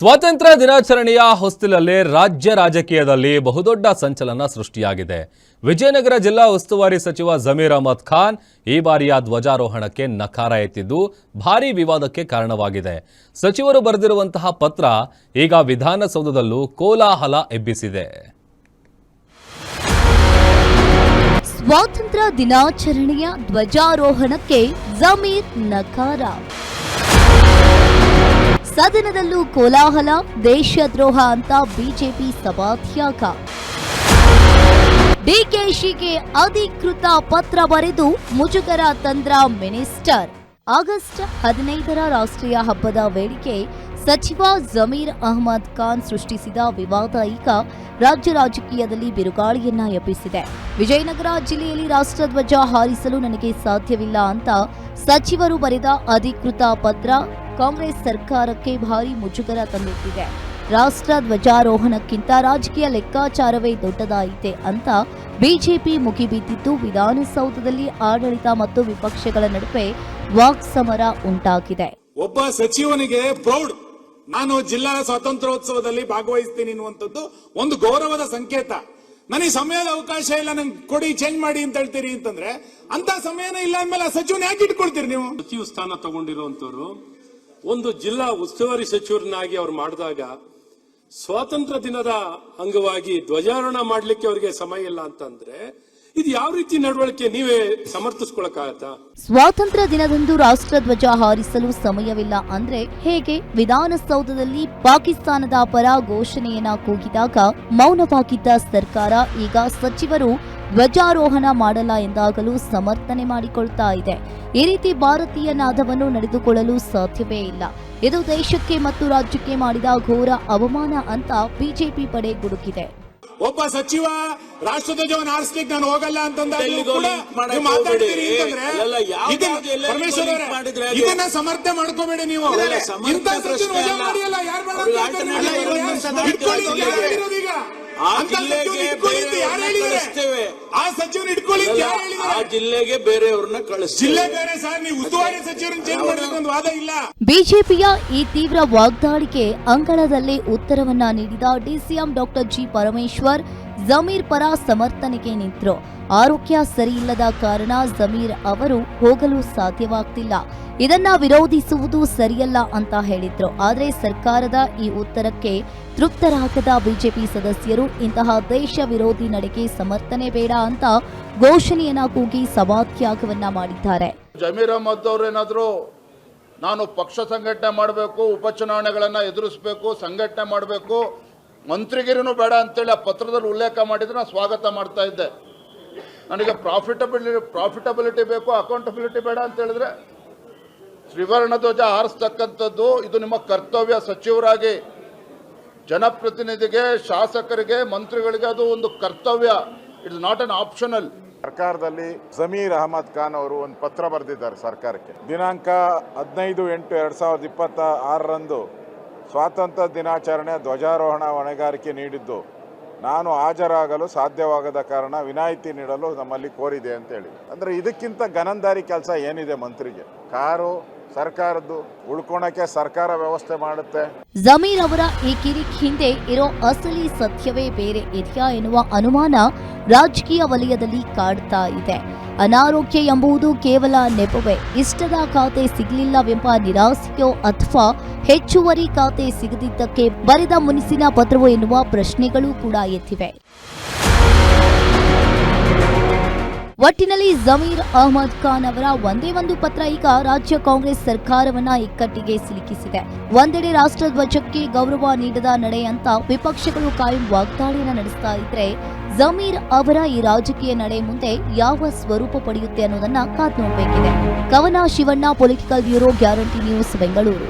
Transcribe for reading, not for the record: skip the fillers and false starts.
ಸ್ವಾತಂತ್ರ್ಯ ದಿನಾಚರಣೆಯ ಹೊಸ್ತಿಲಲ್ಲಿ ರಾಜ್ಯ ರಾಜಕೀಯದಲ್ಲಿ ಬಹುದೊಡ್ಡ ಸಂಚಲನ ಸೃಷ್ಟಿಯಾಗಿದೆ. ವಿಜಯನಗರ ಜಿಲ್ಲಾ ಉಸ್ತುವಾರಿ ಸಚಿವ ಜಮೀರ್ ಅಹಮದ್ ಖಾನ್ ಈ ಬಾರಿಯ ಧ್ವಜಾರೋಹಣಕ್ಕೆ ನಕಾರ ಎತ್ತಿದ್ದು ಭಾರೀ ವಿವಾದಕ್ಕೆ ಕಾರಣವಾಗಿದೆ. ಸಚಿವರು ಬರೆದಿರುವಂತಹ ಪತ್ರ ಈಗ ವಿಧಾನಸೌಧದಲ್ಲೂ ಕೋಲಾಹಲ ಎಬ್ಬಿಸಿದೆ. ಸ್ವಾತಂತ್ರ್ಯ ದಿನಾಚರಣೆಯ ಧ್ವಜಾರೋಹಣಕ್ಕೆ ಜಮೀರ್ ನಕಾರ. ಸದನದಲ್ಲೂ ಕೋಲಾಹಲ, ದೇಶದ್ರೋಹ ಅಂತ ಬಿಜೆಪಿ ಸಭಾತ್ಯಾಗ. ಡಿಕೆಶಿಗೆ ಅಧಿಕೃತ ಪತ್ರ ಬರೆದು ಮುಜುಗರ ತಂದ್ರ ಮಿನಿಸ್ಟರ್. ಆಗಸ್ಟ್ 15ರ ರಾಷ್ಟ್ರೀಯ ಹಬ್ಬದ ವೇಳೆಗೆ ಸಚಿವ ಜಮೀರ್ ಅಹಮದ್ ಖಾನ್ ಸೃಷ್ಟಿಸಿದ ವಿವಾದ ಈಗ ರಾಜ್ಯ ರಾಜಕೀಯದಲ್ಲಿ ಬಿರುಗಾಳಿಯನ್ನ ಎಬ್ಬಿಸಿದೆ. ವಿಜಯನಗರ ಜಿಲ್ಲೆಯಲ್ಲಿ ರಾಷ್ಟ್ರಧ್ವಜ ಹಾರಿಸಲು ನನಗೆ ಸಾಧ್ಯವಿಲ್ಲ ಅಂತ ಸಚಿವರು ಬರೆದ ಅಧಿಕೃತ ಪತ್ರ ಕಾಂಗ್ರೆಸ್ ಸರ್ಕಾರಕ್ಕೆ ಭಾರಿ ಮುಜುಗರ ತಂದಿಟ್ಟಿದೆ. ರಾಷ್ಟ್ರ ಧ್ವಜಾರೋಹಣಕ್ಕಿಂತ ರಾಜಕೀಯ ಲೆಕ್ಕಾಚಾರವೇ ದೊಡ್ಡದಾಯಿತೆ ಅಂತ ಬಿಜೆಪಿ ಮುಗಿಬಿದ್ದಿದ್ದು ವಿಧಾನಸೌಧದಲ್ಲಿ ಆಡಳಿತ ಮತ್ತು ವಿಪಕ್ಷಗಳ ನಡುವೆ ವಾಕ್ಸಮರ ಉಂಟಾಗಿದೆ. ಒಬ್ಬ ಸಚಿವನಿಗೆ ಪ್ರೌಢ ನಾನು ಜಿಲ್ಲಾ ಸ್ವಾತಂತ್ರ್ಯೋತ್ಸವದಲ್ಲಿ ಭಾಗವಹಿಸ್ತೀನಿ ಅನ್ನುವಂಥದ್ದು ಒಂದು ಗೌರವದ ಸಂಕೇತ. ನನಗೆ ಸಮಯದ ಅವಕಾಶ ಇಲ್ಲ, ನಂಗೆ ಕೊಡಿ, ಚೇಂಜ್ ಮಾಡಿ ಅಂತ ಹೇಳ್ತೀರಿ ಅಂತಂದ್ರೆ ಅಂತ ಸಮಯನೇ ಇಲ್ಲ ಅಂದ್ಮೇಲೆ ಆ ಸಚಿವನ ಯಾಕೆ ಇಟ್ಕೊಳ್ತೀರಿ ನೀವು? ಸಚಿವ ಸ್ಥಾನ ತಗೊಂಡಿರುವಂತವ್ರು ಒಂದು ಜಿಲ್ಲಾ ಉಸ್ತುವಾರಿ ಸಚಿವರನ್ನಾಗಿ ಅವ್ರು ಮಾಡಿದಾಗ ಸ್ವಾತಂತ್ರ್ಯ ದಿನದ ಅಂಗವಾಗಿ ಧ್ವಜಾರೋಹಣ ಮಾಡ್ಲಿಕ್ಕೆ ಅವರಿಗೆ ಸಮಯ ಇಲ್ಲ ಅಂತಂದ್ರೆ ಇದು ಯಾವ ರೀತಿ ನಡವಳಿಕೆ ನೀವೇ ಸಮರ್ಥಿಸ್ಕೊಳಕ್ಕಾಗತ್ತಾ? ಸ್ವಾತಂತ್ರ್ಯ ದಿನದಂದು ರಾಷ್ಟ್ರಧ್ವಜ ಹಾರಿಸಲು ಸಮಯವಿಲ್ಲ ಅಂದ್ರೆ ಹೇಗೆ? ವಿಧಾನಸೌಧದಲ್ಲಿ ಪಾಕಿಸ್ತಾನದ ಪರ ಘೋಷಣೆಯನ್ನ ಕೂಗಿದಾಗ ಮೌನವಾಗಿದ್ದ ಸರ್ಕಾರ ಈಗ ಸಚಿವರು ಧ್ವಜಾರೋಹಣ ಮಾಡಲ್ಲ ಎಂದಾಗಲೂ ಸಮರ್ಥನೆ ಮಾಡಿಕೊಳ್ತಾ ಇದೆ. ಈ ರೀತಿ ಭಾರತೀಯ ನಾದವನ್ನು ನಡೆದುಕೊಳ್ಳಲು ಸಾಧ್ಯವೇ ಇಲ್ಲ. ಇದು ದೇಶಕ್ಕೆ ಮತ್ತು ರಾಜ್ಯಕ್ಕೆ ಮಾಡಿದ ಘೋರ ಅವಮಾನ ಅಂತ ಬಿಜೆಪಿ ಪಡೆ ಗುಡುಕಿದೆ. ಒಬ್ಬ ಸಚಿವ ರಾಷ್ಟ್ರಧ್ವಜವನ್ನು ಹಾರಿಸ್ಲಿಕ್ಕೆ ನಾನು ಹೋಗಲ್ಲ ಅಂತಂದ್ರೆ ಮಾತಾಡ್ತೀರಿ ಅಂತಂದ್ರೆ ಇದನ್ನ ಸಮರ್ಥನೆ ಮಾಡ್ಕೋಬೇಡಿ ನೀವು. ಇಂಥ ಸಚಿವ ವಜಾ ಮಾಡಿಯಲ್ಲ, ಯಾರು ಆ ಸಚಿವನ ಇಟ್ಕೊಳ್ಳಿ, ಜಿಲ್ಲೆಗೆ ಬೇರೆಯವ್ರನ್ನ ಕಳಿಸ್ತೀವಿ. ಜಿಲ್ಲೆ ಬೇರೆ ಸರ್, ನೀವು ಉಸ್ತುವಾರಿ ಸಚಿವರನ್ನ ಚೇಂಜ್ ಮಾಡಬೇಕು ಒಂದು ವಾದ ಇಲ್ಲ. ಬಿಜೆಪಿಯ ಈ ತೀವ್ರ ವಾಗ್ದಾಳಿಗೆ ಅಂಗಳದಲ್ಲೇ ಉತ್ತರವನ್ನ ನೀಡಿದ DCM doctor G Parameshwar Zameer ಪರ ಸಮರ್ಥನೆಗೆ ನಿಂತರು. ಆರೋಗ್ಯ ಸರಿಯಿಲ್ಲದ ಕಾರಣ ಜಮೀರ್ ಅವರು ಹೋಗಲು ಸಾಧ್ಯವಾಗ್ತಿಲ್ಲ, ಇದನ್ನ ವಿರೋಧಿಸುವುದು ಸರಿಯಲ್ಲ ಅಂತ ಹೇಳಿದ್ರು. ಆದರೆ ಸರ್ಕಾರದ ಈ ಉತ್ತರಕ್ಕೆ ತೃಪ್ತರಾಗದ ಬಿಜೆಪಿ ಸದಸ್ಯರು ಇಂತಹ ದೇಶ ವಿರೋಧಿ ನಡೆಗೆ ಸಮರ್ಥನೆ ಬೇಡ ಅಂತ ಘೋಷಣೆಯನ್ನ ಕೂಗಿ ಸಭಾತ್ಯಾಗವನ್ನ ಮಾಡಿದ್ದಾರೆ. ಜಮೀರ್ ಅಹಮದ್ ಅವರೇನಾದ್ರೂ ನಾನು ಪಕ್ಷ ಸಂಘಟನೆ ಮಾಡಬೇಕು, ಉಪಚುನಾವಣೆಗಳನ್ನ ಎದುರಿಸಬೇಕು, ಸಂಘಟನೆ ಮಾಡಬೇಕು, ಮಂತ್ರಿಗಿರಿನೂ ಬೇಡ ಅಂತೇಳಿ ಆ ಪತ್ರದಲ್ಲಿ ಉಲ್ಲೇಖ ಮಾಡಿದ್ರೆ ನಾನು ಸ್ವಾಗತ ಮಾಡ್ತಾ ಇದ್ದೆ. ನನಗೆ ಪ್ರಾಫಿಟಬಿಲಿಟಿ ಬೇಕು, ಅಕೌಂಟಬಿಲಿಟಿ ಬೇಡ ಅಂತ ಹೇಳಿದ್ರೆ ತ್ರಿವರ್ಣ ಧ್ವಜ ಹಾರಿಸ್ತಕ್ಕಂಥದ್ದು ಇದು ನಿಮ್ಮ ಕರ್ತವ್ಯ. ಸಚಿವರಾಗಿ ಜನಪ್ರತಿನಿಧಿಗೆ, ಶಾಸಕರಿಗೆ, ಮಂತ್ರಿಗಳಿಗೆ ಅದು ಒಂದು ಕರ್ತವ್ಯ. It's not an optional. ಸರ್ಕಾರದಲ್ಲಿ ಜಮೀರ್ ಅಹಮದ್ ಖಾನ್ ಅವರು ಒಂದು ಪತ್ರ ಬರೆದಿದ್ದಾರೆ ಸರ್ಕಾರಕ್ಕೆ. ದಿನಾಂಕ 15/8/2026 ಸ್ವಾತಂತ್ರ್ಯ ದಿನಾಚರಣೆ ಧ್ವಜಾರೋಹಣ ಹೊಣೆಗಾರಿಕೆ ನೀಡಿದ್ದು ನಾನು ಹಾಜರಾಗಲು ಸಾಧ್ಯವಾಗದ ಕಾರಣ ವಿನಾಯಿತಿ ನೀಡಲು ನಮ್ಮಲ್ಲಿ ಕೋರಿದೆ ಅಂತೇಳಿ. ಅಂದರೆ ಇದಕ್ಕಿಂತ ಗನಂದಾರಿ ಕೆಲಸ ಏನಿದೆ ಮಂತ್ರಿಗೆ? ಕಾರು ಸರ್ಕಾರದ್ದು, ಉಳ್ಕೊಳಕ್ಕೆ ಸರ್ಕಾರ ವ್ಯವಸ್ಥೆ ಮಾಡುತ್ತೆ. ಜಮೀರ್ ಅವರ ಈ ಕಿರಿಕ್ ಹಿಂದೆ ಇರೋ ಅಸಲಿ ಸತ್ಯವೇ ಬೇರೆ ಇದೆಯಾ ಎನ್ನುವ ಅನುಮಾನ ರಾಜಕೀಯ ವಲಯದಲ್ಲಿ ಕಾಡ್ತಾ ಇದೆ. ಅನಾರೋಗ್ಯ ಎಂಬುದು ಕೇವಲ ನೆಪವೇ? ಇಷ್ಟದ ಖಾತೆ ಸಿಗಲಿಲ್ಲವೆಂಬ ನಿರಾಸೆಯೋ ಅಥವಾ ಹೆಚ್ಚುವರಿ ಖಾತೆ ಸಿಗದಿದ್ದಕ್ಕೆ ಬರೆದ ಮುನಿಸಿನ ಪತ್ರವೋ ಎನ್ನುವ ಪ್ರಶ್ನೆಗಳು ಕೂಡ ಎದ್ದಿವೆ. ಒಟ್ಟಿನಲ್ಲಿ ಜಮೀರ್ ಅಹಮದ್ ಖಾನ್ ಅವರ ಒಂದೇ ಒಂದು ಪತ್ರ ಈಗ ರಾಜ್ಯ ಕಾಂಗ್ರೆಸ್ ಸರ್ಕಾರವನ್ನ ಇಕ್ಕಟ್ಟಿಗೆ ಸಿಲುಕಿಸಿದೆ. ಒಂದೆಡೆ ರಾಷ್ಟ್ರಧ್ವಜಕ್ಕೆ ಗೌರವ ನೀಡದ ನಡೆ ಅಂತ ವಿಪಕ್ಷಗಳು ಕಾಯಂ ವಾಗ್ದಾಳಿಯನ್ನ ನಡೆಸ್ತಾ ಇದ್ರೆ, ಜಮೀರ್ ಅವರ ಈ ರಾಜಕೀಯ ನಡೆ ಮುಂದೆ ಯಾವ ಸ್ವರೂಪ ಪಡೆಯುತ್ತೆ ಅನ್ನೋದನ್ನ ಕಾದು ನೋಡಬೇಕಿದೆ. ಕವನ Shivanna, political bureau, guarantee news, Bengaluru.